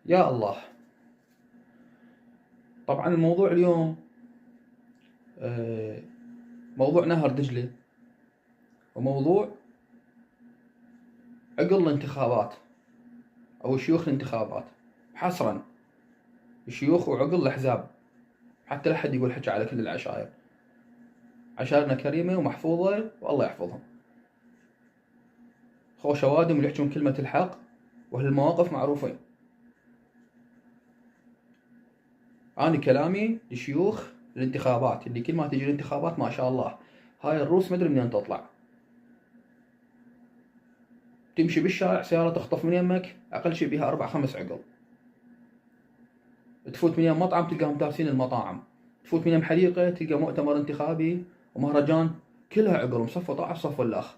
يا الله. طبعا الموضوع اليوم موضوع نهر دجلة، وموضوع عقل الانتخابات أو شيوخ الانتخابات، حصرا الشيوخ وعقل الأحزاب، حتى لا حد يقول حكي على كل العشائر. عشائرنا كريمة ومحفوظة والله يحفظهم، خوش أوادم ويحجون كلمة الحق، وهالمواقف معروفين. أنا كلامي لشيوخ الانتخابات اللي كل ما تجي الانتخابات ما شاء الله هاي الروس مدري منين تطلع. تمشي بالشارع سيارة تخطف من يمك أقل شي بيها 4-5 عقل. تفوت من يم مطعم تلقاهم دارسين المطاعم، تفوت من يم حديقة تلقى مؤتمر انتخابي ومهرجان، كلها عقل مصفطة على الصف الآخر.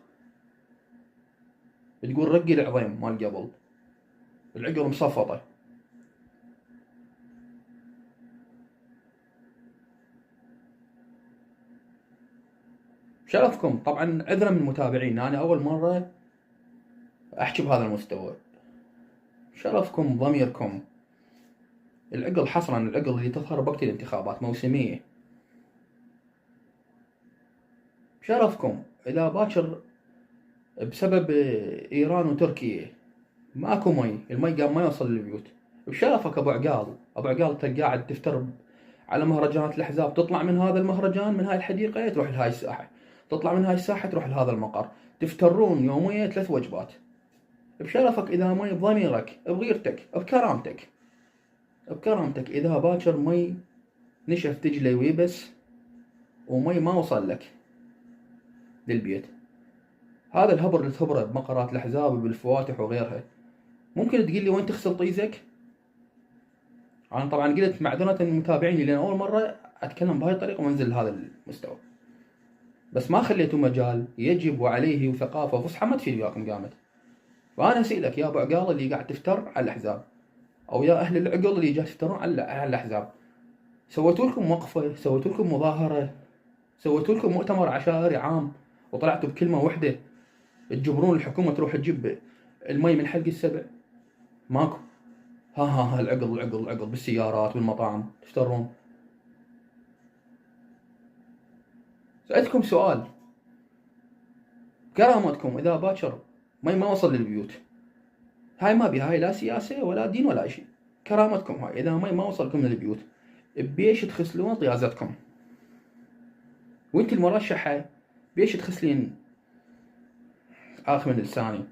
تقول رقي العظيم مال قبل، العقل مصفطة. شرفكم طبعا، عذرا من المتابعين، أنا أول مرة أحكي بهذا المستوى. شرفكم ضميركم. العقل حصرا العقل اللي تظهر بوقت الانتخابات موسمية. شرفكم إذا باكر بسبب إيران وتركيا ماكو مي، المي قام ما يوصل للبيوت. بشرفك ابو عقال، ابو عقال انت قاعد تفتر على مهرجانات الاحزاب، تطلع من هذا المهرجان من هاي الحديقة تروح لهاي الساحة، تطلع من هاي الساحة تروح لهذا المقر، تفترون يوميا 3 وجبات. بشرفك اذا مي بضميرك بغيرتك بكرامتك بكرامتك، اذا باكر مي نشف دجلة ويبس ومي ما وصل لك للبيت، هذا الهبر اللي تهبره بمقرات الاحزاب وبالفواتح وغيرها، ممكن تقول لي وين تغسل طيزك؟ انا طبعا قلت معذرة للمتابعين لان اول مرة اتكلم بهاي الطريقة وانزل لهذا المستوى، بس ما خليتوا مجال يجب وعليه وثقافة وفصحى ما تفيد وياكم قامت. فانا اسالك يا ابو عقال اللي قاعد تفتر على الاحزاب، او يا اهل العقل اللي جاي تفترون على الاحزاب، سويتوا لكم وقفة، سويتوا لكم مظاهرة، سويتوا لكم مؤتمر عشائري عام وطلعتوا بكلمة واحدة تجبرون الحكومة تروح تجيب المي من حلق السبع؟ ماكو. ها العقل بالسيارات بالمطاعم تفترون. سألتكم سؤال، كرامتكم إذا باكر ما وصل للبيوت، هاي ما بيها هاي لا سياسة ولا دين ولا شيء، كرامتكم هاي إذا ما وصلكم للبيوت بيش تخسلون طيازتكم؟ وانت المرشحة بيش تخسلين آخر من لساني؟